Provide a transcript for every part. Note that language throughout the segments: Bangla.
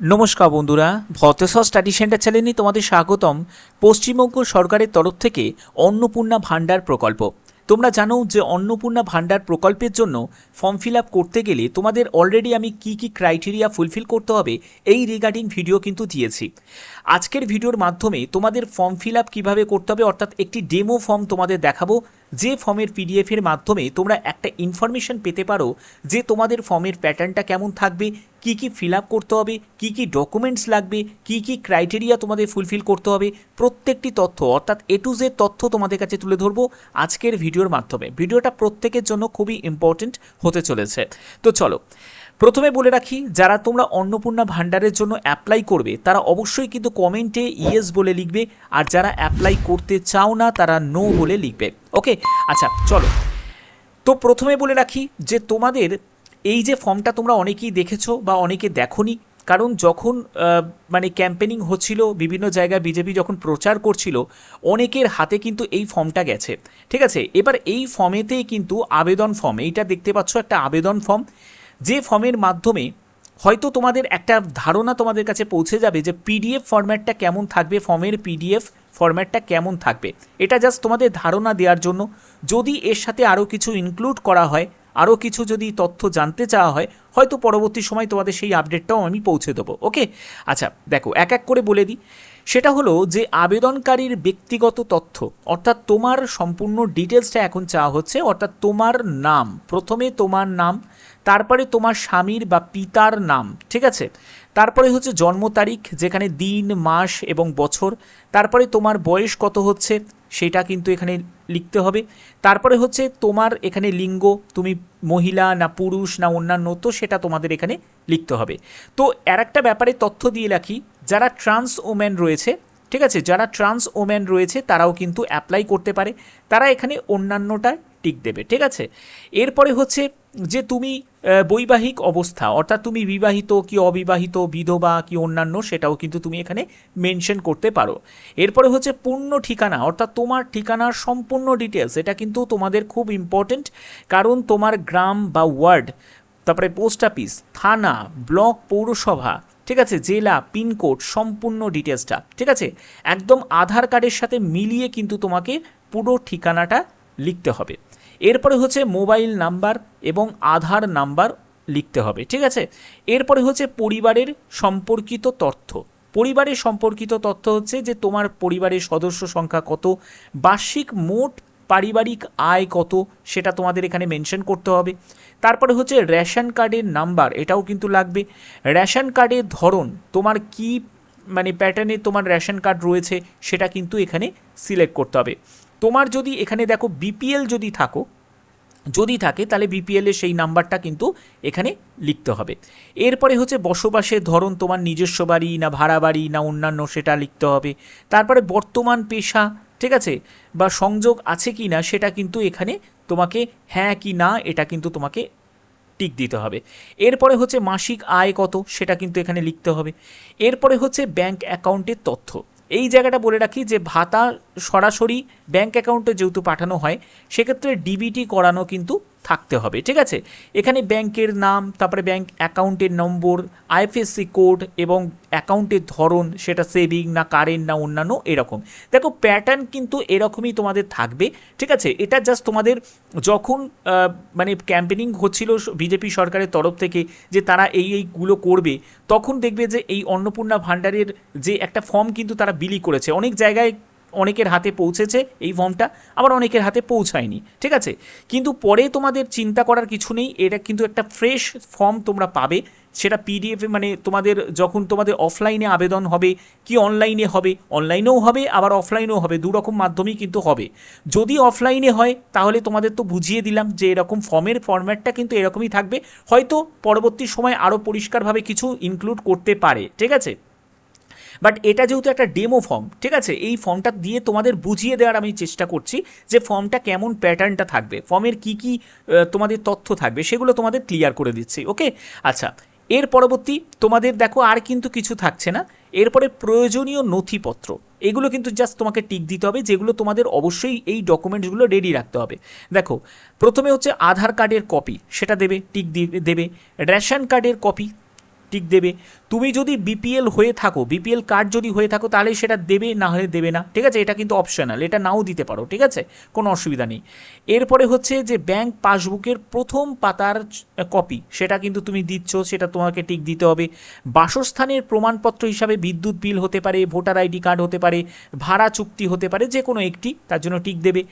নমস্কার বন্ধুরা, ভতেশ্বর স্টাডি সেন্টার চ্যানেলে তোমাদের স্বাগতম। পশ্চিমবঙ্গ সরকারের তরফ থেকে অন্নপূর্ণা ভাণ্ডার প্রকল্প। তোমরা জানো যে অন্নপূর্ণা ভাণ্ডার প্রকল্পের জন্য ফর্ম ফিল আপ করতে গেলে তোমাদের অলরেডি আমি কি ক্রাইটেরিয়া ফুলফিল করতে হবে এই রিগার্ডিং ভিডিও কিন্তু দিয়েছি। আজকের ভিডিওর মাধ্যমে তোমাদের ফর্ম ফিল আপ কীভাবে করতে হবে, অর্থাৎ একটি ডেমো ফর্ম তোমাদের দেখাবো, যে ফর্মের পিডিএফের মাধ্যমে তোমরা একটা ইনফরমেশন পেতে পারো যে তোমাদের ফর্মের প্যাটার্নটা কেমন থাকবে, কি ফিল আপ করতে হবে, কি ডকুমেন্টস লাগবে, কি ক্রাইটেরিয়া তোমাদের ফুলফিল করতে হবে, প্রত্যেকটি তথ্য অর্থাৎ এ টু জেড তথ্য তোমাদের কাছে তুলে ধরবো আজকের ভিডিওর মাধ্যমে। ভিডিওটা প্রত্যেকের জন্য খুবই ইম্পর্টেন্ট হতে চলেছে। তো চলো, প্রথমে বলে রাখি, যারা তোমরা অন্নপূর্ণা ভাণ্ডারের জন্য অ্যাপ্লাই করবে তারা অবশ্যই কিন্তু কমেন্টে ইয়েস বলে লিখবে, আর যারা অ্যাপ্লাই করতে চাও না তারা নো বলে লিখবে। ওকে, আচ্ছা চলো। তো প্রথমে বলে রাখি যে তোমাদের এই যে ফর্মটা তোমরা অনেকেই দেখেছো বা অনেকে দেখোনি, কারণ যখন মানে ক্যাম্পেনিং হচ্ছিল বিভিন্ন জায়গায়, বিজেপি যখন প্রচার করছিল, অনেকের হাতে কিন্তু এই ফর্মটা গেছে। ঠিক আছে, এবার এই ফর্মেতেই কিন্তু আবেদন ফর্ম, এইটা দেখতে পাচ্ছ একটা আবেদন ফর্ম, যে ফর্মের মাধ্যমে হয়তো তোমাদের একটা ধারণা তোমাদের কাছে পৌঁছে যাবে যে পিডিএফ ফরম্যাটটা কেমন থাকবে, ফর্মের পিডিএফ ফরম্যাটটা কেমন থাকবে। এটা জাস্ট তোমাদের ধারণা দেওয়ার জন্য। যদি এর সাথে আরও কিছু ইনক্লুড করা হয়, আরও কিছু যদি তথ্য জানতে চাওয়া হয়, হয়তো পরবর্তী সময় তোমাদের সেই আপডেটটাও আমি পৌঁছে দেবো। ওকে, আচ্ছা দেখো এক এক করে বলে দিই। সেটা হলো যে আবেদনকারীর ব্যক্তিগত তথ্য, অর্থাৎ তোমার সম্পূর্ণ ডিটেলসটা এখন চাওয়া হচ্ছে, অর্থাৎ তোমার নাম, প্রথমে তোমার নাম, তারপরে তোমার স্বামীর বা পিতার নাম, ঠিক আছে, তারপরে হচ্ছে জন্ম তারিখ, যেখানে দিন মাস এবং বছর, তারপরে তোমার বয়স কত হচ্ছে সেটা কিন্তু এখানে লিখতে হবে, তারপরে হচ্ছে তোমার এখানে লিঙ্গ, তুমি মহিলা না পুরুষ না অন্যান্য, তো সেটা তোমাদের এখানে লিখতে হবে। তো আর একটা ব্যাপারে তথ্য দিয়ে রাখি, যারা ট্রান্স ওম্যান রয়েছে, ঠিক আছে, যারা ট্রান্স ওম্যান রয়েছে তারাও কিন্তু অ্যাপ্লাই করতে পারে, তারা এখানে অন্যান্যটা টিক দেবে। ঠিক আছে, এরপরে হচ্ছে যে তুমি বৈবাহিক অবস্থা, অর্থাৎ তুমি বিবাহিত কি অবিবাহিত, বিধবা কি অন্যান্য, সেটাও কিন্তু তুমি এখানে মেনশন করতে পারো। এরপরে হচ্ছে পূর্ণ ঠিকানা, অর্থাৎ তোমার ঠিকানার সম্পূর্ণ ডিটেলস, এটা কিন্তু তোমাদের খুব ইম্পর্টেন্ট, কারণ তোমার গ্রাম বা ওয়ার্ড, তারপরে পোস্ট অফিস, থানা, ব্লক, পৌরসভা, ঠিক আছে, জেলা, পিনকোড, সম্পূর্ণ ডিটেলসটা, ঠিক আছে, একদম আধার কার্ডের সাথে মিলিয়ে কিন্তু তোমাকে পুরো ঠিকানাটা লিখতে হবে। এরপরে হচ্ছে মোবাইল নাম্বার এবং আধার নাম্বার লিখতে হবে। ঠিক আছে, এরপরে হচ্ছে পরিবারের সম্পর্কিত তথ্য। পরিবারের সম্পর্কিত তথ্য হচ্ছে যে তোমার পরিবারের সদস্য সংখ্যা কত, বার্ষিক মোট পারিবারিক আয় কত, সেটা তোমাদের এখানে মেনশন করতে হবে। তারপরে হচ্ছে রেশন কার্ডের নাম্বার, এটাও কিন্তু লাগবে। রেশন কার্ডের ধরন, তোমার কি মানে প্যাটার্নে তোমার রেশন কার্ড রয়েছে সেটা কিন্তু এখানে সিলেক্ট করতে হবে। তোমার যদি এখানে দেখো বিপিএল যদি থাকে তাহলে বিপিএলের সেই নাম্বারটা কিন্তু এখানে লিখতে হবে। এরপরে হচ্ছে বসবাসের ধরন, তোমার নিজস্ব বাড়ি না ভাড়া বাড়ি না অন্যান্য, সেটা লিখতে হবে। তারপরে বর্তমান পেশা, ঠিক আছে, বা সংযোগ আছে কি না সেটা কিন্তু এখানে তোমাকে হ্যাঁ কি না এটা কিন্তু তোমাকে টিক দিতে হবে। এরপরে হচ্ছে মাসিক আয় কত সেটা কিন্তু এখানে লিখতে হবে। এরপরে হচ্ছে ব্যাংক অ্যাকাউন্টের তথ্য। এই জায়গাটা বলে রাখি যে ভাতা সরাসরি ব্যাংক অ্যাকাউন্টে যেহেতু পাঠানো হয়, সেক্ষেত্রে ডিবিটি করানো কিন্তু থাকতে হবে। ঠিক আছে, এখানে ব্যাংকের নাম, তারপরে ব্যাংক অ্যাকাউন্টের নম্বর, আইএফএসসি কোড এবং অ্যাকাউন্টের ধরন, সেটা সেভিং না কারেন্ট না অন্যান্য, এরকম। দেখো প্যাটার্ন কিন্তু এরকমই তোমাদের থাকবে। ঠিক আছে, এটা জাস্ট তোমাদের যখন মানে ক্যাম্পেনিং হচ্ছিল বিজেপি সরকারের তরফ থেকে যে তারা এইগুলো করবে, তখন দেখবে যে এই অন্নপূর্ণা ভাণ্ডারের যে একটা ফর্ম কিন্তু তারা বিলি করেছে, অনেক জায়গায় অনেকের হাতে পৌঁছেছে এই ফর্মটা, আবার অনেকের হাতে পৌঁছায়নি। ঠিক আছে, কিন্তু পরে তোমাদের চিন্তা করার কিছু নেই, এটা কিন্তু একটা ফ্রেশ ফর্ম তোমরা পাবে, সেটা পিডিএফে, মানে তোমাদের যখন তোমাদের অফলাইনে আবেদন হবে কি অনলাইনে হবে, অনলাইনেও হবে আবার অফলাইনেও হবে, দুরকম মাধ্যমেই কিন্তু হবে। যদি অফলাইনে হয় তাহলে তোমাদের তো বুঝিয়ে দিলাম যে এরকম ফর্মের ফরম্যাটটা কিন্তু এরকমই থাকবে, হয়তো পরবর্তী সময় আরও পরিষ্কারভাবে কিছু ইনক্লুড করতে পারে। ঠিক আছে, বাট এটা যেহেতু একটা ডেমো ফর্ম, ঠিক আছে, এই ফর্মটা দিয়ে তোমাদের বুঝিয়ে দেওয়ার আমি চেষ্টা করছি যে ফর্মটা কেমন প্যাটার্নটা থাকবে, ফর্মের কি তোমাদের তথ্য থাকবে সেগুলো তোমাদের ক্লিয়ার করে দিচ্ছি। ওকে, আচ্ছা, এর পরবর্তী তোমাদের দেখো আর কিন্তু কিছু থাকছে না। এরপরে প্রয়োজনীয় নথিপত্র, এগুলো কিন্তু জাস্ট তোমাকে টিক দিতে হবে, যেগুলো তোমাদের অবশ্যই এই ডকুমেন্টসগুলো রেডি রাখতে হবে। দেখো প্রথমে হচ্ছে আধার কার্ডের কপি, সেটা দেবে, টিক দেবে। রেশন কার্ডের কপি টিক দেবে। তুমি যদি বিপিএল হয়ে থাকো, বিপিএল কার্ড যদি হয়ে থাকো, তাহলে সেটা দেবে, না হলে দেবে না, ঠিক আছে? এটা কিন্তু অপশনাল, এটা নাও দিতে পারো, ঠিক আছে, কোনো অসুবিধা নেই। এরপরে হচ্ছে যে ব্যাংক পাসবুকের প্রথম পাতার কপি, সেটা কিন্তু তুমি দিচ্ছ, সেটা তোমাকে টিক দিতে হবে। বাসস্থানের প্রমাণপত্র হিসাবে বিদ্যুৎ বিল হতে পারে, ভোটার আইডি কার্ড হতে পারে, ভাড়া চুক্তি হতে পারে, যে কোনো একটি, তার জন্য টিক দেবে।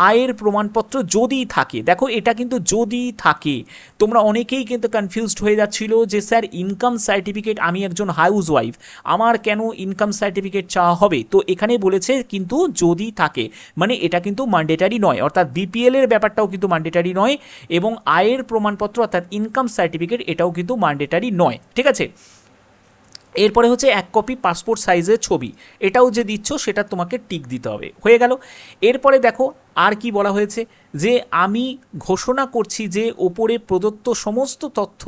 আয়ের প্রমাণপত্র যদি থাকে, দেখো এটা কিন্তু যদি থাকে, তোমরা অনেকেই কিন্তু কনফিউজড হয়ে যাচ্ছিল যে স্যার ইনকাম সার্টিফিকেট, আমি একজন হাউস ওয়াইফ, আমার কেন ইনকাম সার্টিফিকেট চাওয়া হবে? তো এখানে বলেছে কিন্তু যদি থাকে, মানে এটা কিন্তু ম্যান্ডেটারি নয়, অর্থাৎ বিপিএল এর ব্যাপারটাও কিন্তু ম্যান্ডেটারি নয়, এবং আয়ের প্রমাণপত্র অর্থাৎ ইনকাম সার্টিফিকেট এটাও কিন্তু ম্যান্ডেটারি নয়, ঠিক আছে? এরপরে হচ্ছে 1 কপি পাসপোর্ট সাইজের ছবি, এটাও যে দিচ্ছ সেটা তোমাকে টিক দিতে হবে, হয়ে গেল। এরপরে দেখো আর কি বলা হয়েছে, যে আমি ঘোষণা করছি যে ওপরে প্রদত্ত সমস্ত তথ্য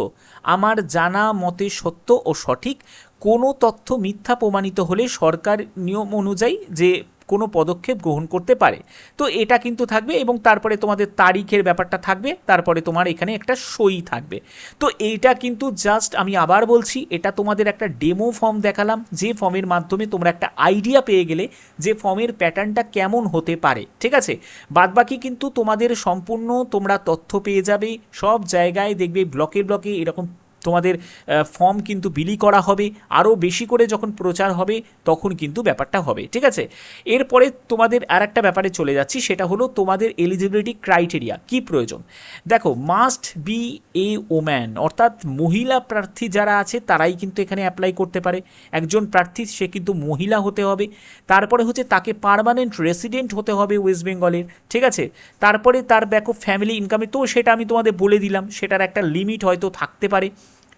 আমার জানা মতে সত্য ও সঠিক, কোনো তথ্য মিথ্যা প্রমাণিত হলে সরকার নিয়ম অনুযায়ী যে কোনো পদক্ষেপ গ্রহণ করতে পারে। তো এটা কিন্তু থাকবে, এবং তারপরে তোমাদের তারিখের ব্যাপারটা থাকবে, তারপরে তোমার এখানে একটা সই থাকবে। তো এইটা কিন্তু জাস্ট আমি আবার বলছি, এটা তোমাদের একটা ডেমো ফর্ম দেখালাম, যে ফর্মের মাধ্যমে তোমরা একটা আইডিয়া পেয়ে গেলে যে ফর্মের প্যাটার্নটা কেমন হতে পারে, ঠিক আছে? বাদবাকি কিন্তু তোমাদের সম্পূর্ণ তোমরা তথ্য পেয়ে যাবে, সব জায়গায় দেখবে ব্লকে ব্লকে এরকম তোমাদের ফর্ম কিন্তু বিলি করা হবে, আরও বেশি করে যখন প্রচার হবে তখন কিন্তু ব্যাপারটা হবে, ঠিক আছে? এরপরে তোমাদের আর একটা ব্যাপারে চলে যাচ্ছি, সেটা হলো তোমাদের এলিজিবিলিটি ক্রাইটেরিয়া কি প্রয়োজন। দেখো, মাস্ট বি এ ওম্যান, অর্থাৎ মহিলা প্রার্থী যারা আছে তারাই কিন্তু এখানে অ্যাপ্লাই করতে পারে। একজন প্রার্থী সে কিন্তু মহিলা হতে হবে। তারপরে হচ্ছে তাকে পার্মানেন্ট রেসিডেন্ট হতে হবে ওয়েস্ট বেঙ্গলের, ঠিক আছে? তারপরে তার দেখো ফ্যামিলি ইনকামে, তো সেটা আমি তোমাদের বলে দিলাম, সেটার একটা লিমিট হয়তো থাকতে পারে।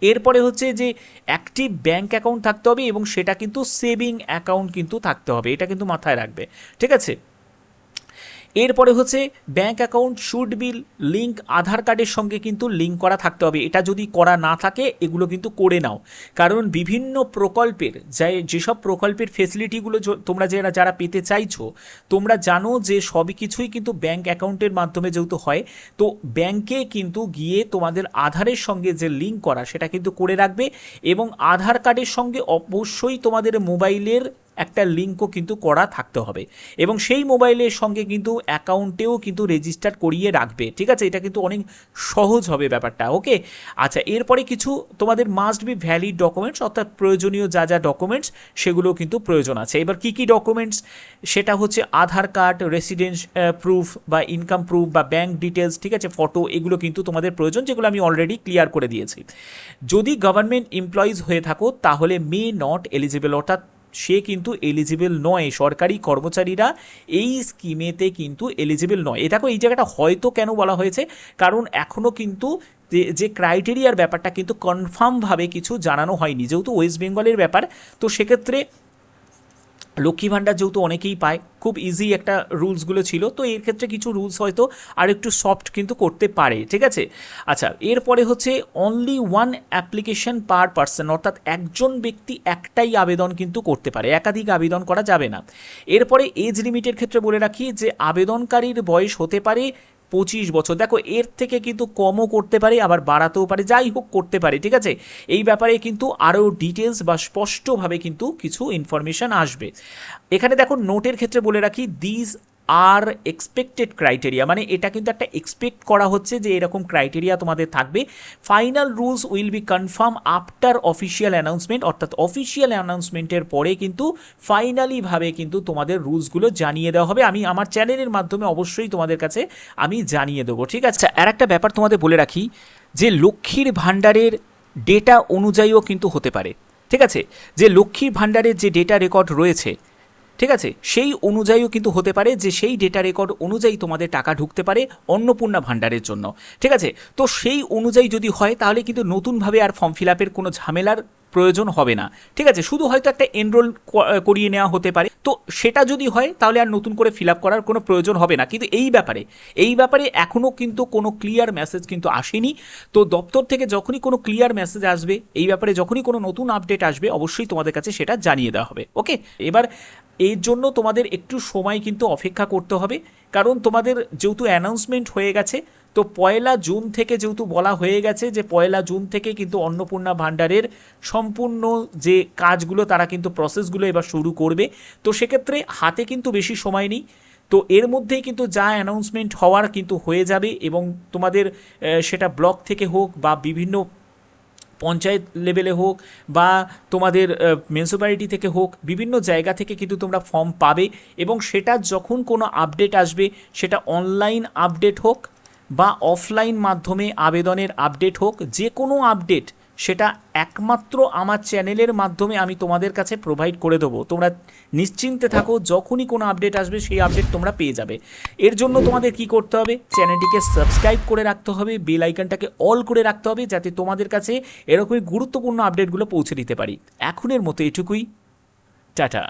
এরপরে হচ্ছে যে অ্যাক্টিভ ব্যাঙ্ক অ্যাকাউন্ট থাকতে হবে, এবং সেটা কিন্তু সেভিং অ্যাকাউন্ট কিন্তু থাকতে হবে, এটা কিন্তু মাথায় রাখবে, ঠিক আছে? এরপরে হচ্ছে bank account should be link Aadhaar কার্ডের সঙ্গে কিন্তু লিঙ্ক করা থাকতে হবে, এটা যদি করা না থাকে এগুলো কিন্তু করে নাও, কারণ বিভিন্ন প্রকল্পের যেসব প্রকল্পের ফেসিলিটিগুলো তোমরা যারা পেতে চাইছো, তোমরা জানো যে সবই কিছুই কিন্তু ব্যাঙ্ক অ্যাকাউন্টের মাধ্যমে যেহেতু হয়, তো ব্যাঙ্কে কিন্তু গিয়ে তোমাদের আধারের সঙ্গে যে লিঙ্ক করা সেটা কিন্তু করে রাখবে, এবং আধার কার্ডের সঙ্গে অবশ্যই তোমাদের মোবাইলের একটা লিঙ্কও কিন্তু করা থাকতে হবে, এবং সেই মোবাইলের সঙ্গে কিন্তু অ্যাকাউন্টেও কিন্তু রেজিস্টার করিয়ে রাখবে, ঠিক আছে? এটা কিন্তু অনেক সহজ হবে ব্যাপারটা, ওকে? আচ্ছা, এরপরে কিছু তোমাদের মাস্ট বি ভ্যালিড ডকুমেন্টস, অর্থাৎ প্রয়োজনীয় যা যা ডকুমেন্টস সেগুলো কিন্তু প্রয়োজন আছে। এবার কী কী ডকুমেন্টস, সেটা হচ্ছে আধার কার্ড, রেসিডেন্স প্রুফ বা ইনকাম প্রুফ বা ব্যাঙ্ক ডিটেলস, ঠিক আছে, ফটো, এগুলো কিন্তু তোমাদের প্রয়োজন, যেগুলো আমি অলরেডি ক্লিয়ার করে দিয়েছি। যদি গভর্নমেন্ট এমপ্লয়িজ হয়ে থাকো তাহলে মে নট এলিজিবল, অর্থাৎ সে কিন্তু এলিজিবল নয়, সরকারি কর্মচারীরা এই স্কিমেতে কিন্তু এলিজিবল নয়। দেখো এই জায়গাটা হয়তো কেন বলা হয়েছে, কারণ এখনও কিন্তু যে ক্রাইটেরিয়ার ব্যাপারটা কিন্তু কনফার্মভাবে কিছু জানানো হয়নি, যেহেতু ওয়েস্ট বেঙ্গলের ব্যাপার, তো সেক্ষেত্রে লক্ষ্মী ভাণ্ডার যেহেতু অনেকেই পায়, খুব ইজি একটা রুলসগুলো ছিল, তো এর ক্ষেত্রে কিছু রুলস হয়তো আর একটু সফট কিন্তু করতে পারে, ঠিক আছে? আচ্ছা, এরপরে হচ্ছে only one application per person, অর্থাৎ একজন ব্যক্তি একটাই আবেদন কিন্তু করতে পারে, একাধিক আবেদন করা যাবে না। এরপরে এজ লিমিটের ক্ষেত্রে বলে রাখি যে আবেদনকারীর বয়স হতে পারে 25 বছর, দেখো এর থেকে কিন্তু কমও করতে পারে, আবার বাড়াতেও পারে, যাই হোক করতে পারে, ঠিক আছে? এই ব্যাপারে কিন্তু আরও ডিটেলস বা স্পষ্টভাবে কিন্তু কিছু ইনফরমেশান আসবে। এখানে দেখো নোটের ক্ষেত্রে বলে রাখি দিস আর এক্সপেক্টেড ক্রাইটেরিয়া, মানে এটা কিন্তু একটা এক্সপেক্ট করা হচ্ছে যে এরকম ক্রাইটেরিয়া তোমাদের থাকবে। Final rules will be confirm after official announcement, অর্থাৎ অফিসিয়াল অ্যানাউন্সমেন্টের পরে কিন্তু ফাইনালিভাবে কিন্তু তোমাদের রুলসগুলো জানিয়ে দেওয়া হবে। আমি আমার চ্যানেলের মাধ্যমে অবশ্যই তোমাদের কাছে আমি জানিয়ে দেবো, ঠিক আছে? আর একটা ব্যাপার তোমাদের বলে রাখি যে লক্ষ্মীর ভাণ্ডারের ডেটা অনুযায়ীও কিন্তু হতে পারে, ঠিক আছে? যে লক্ষ্মীর ভাণ্ডারের যে ডেটা রেকর্ড রয়েছে, ঠিক আছে, সেই অনুযায়ীও কিন্তু হতে পারে যে সেই ডেটা রেকর্ড অনুযায়ী তোমাদের টাকা ঢুকতে পারে অন্নপূর্ণা ভাণ্ডারের জন্য, ঠিক আছে? তো সেই অনুযায়ী যদি হয় তাহলে কিন্তু নতুনভাবে আর ফর্ম ফিল আপের কোনো ঝামেলার প্রয়োজন হবে না, ঠিক আছে? শুধু হয়তো একটা এনরোল করিয়ে নেওয়া হতে পারে, তো সেটা যদি হয় তাহলে আর নতুন করে ফিল আপ করার কোনো প্রয়োজন হবে না। কিন্তু এই ব্যাপারে এখনও কিন্তু কোনো ক্লিয়ার মেসেজ কিন্তু আসেনি, তো দপ্তর থেকে যখনই কোনো ক্লিয়ার মেসেজ আসবে এই ব্যাপারে, যখনই কোনো নতুন আপডেট আসবে অবশ্যই তোমাদের কাছে সেটা জানিয়ে দেওয়া হবে, ওকে? এবার এর জন্য তোমাদের একটু সময় কিন্তু অপেক্ষা করতে হবে, কারণ তোমাদের যেহেতু অ্যানাউন্সমেন্ট হয়ে গেছে, তো 1 জুন থেকে যেহেতু বলা হয়ে গেছে যে 1 জুন থেকে কিন্তু অন্নপূর্ণা ভাণ্ডারের সম্পূর্ণ যে কাজগুলো তারা কিন্তু প্রসেসগুলো এবার শুরু করবে। তো সেক্ষেত্রে হাতে কিন্তু বেশি সময় নেই, তো এর মধ্যেই কিন্তু যা অ্যানাউন্সমেন্ট হওয়ার কিন্তু হয়ে যাবে এবং তোমাদের সেটা ব্লক থেকে হোক বা বিভিন্ন পঞ্চায়েত লেভেলে হোক বা তোমাদের মিউনিসিপ্যালিটি থেকে হোক, বিভিন্ন জায়গা থেকে কিন্তু তোমরা ফর্ম পাবে এবং সেটা যখন কোনো আপডেট আসবে, সেটা অনলাইন আপডেট হোক বা অফলাইন মাধ্যমে আবেদনের আপডেট হোক, যে কোনো আপডেট সেটা একমাত্র আমার চ্যানেলের মাধ্যমে আমি তোমাদের কাছে প্রোভাইড করে দেবো। তোমরা নিশ্চিন্তে থাকো, যখনই কোনো আপডেট আসবে সেই আপডেট তোমরা পেয়ে যাবে। এর জন্য তোমাদের কি করতে হবে, চ্যানেলটিকে সাবস্ক্রাইব করে রাখতে হবে, বেল আইকনটাকে অল করে রাখতে হবে, যাতে তোমাদের কাছে এরকমই গুরুত্বপূর্ণ আপডেটগুলো পৌঁছে দিতে পারি। এখনের মতো এটুকুই, টাটা।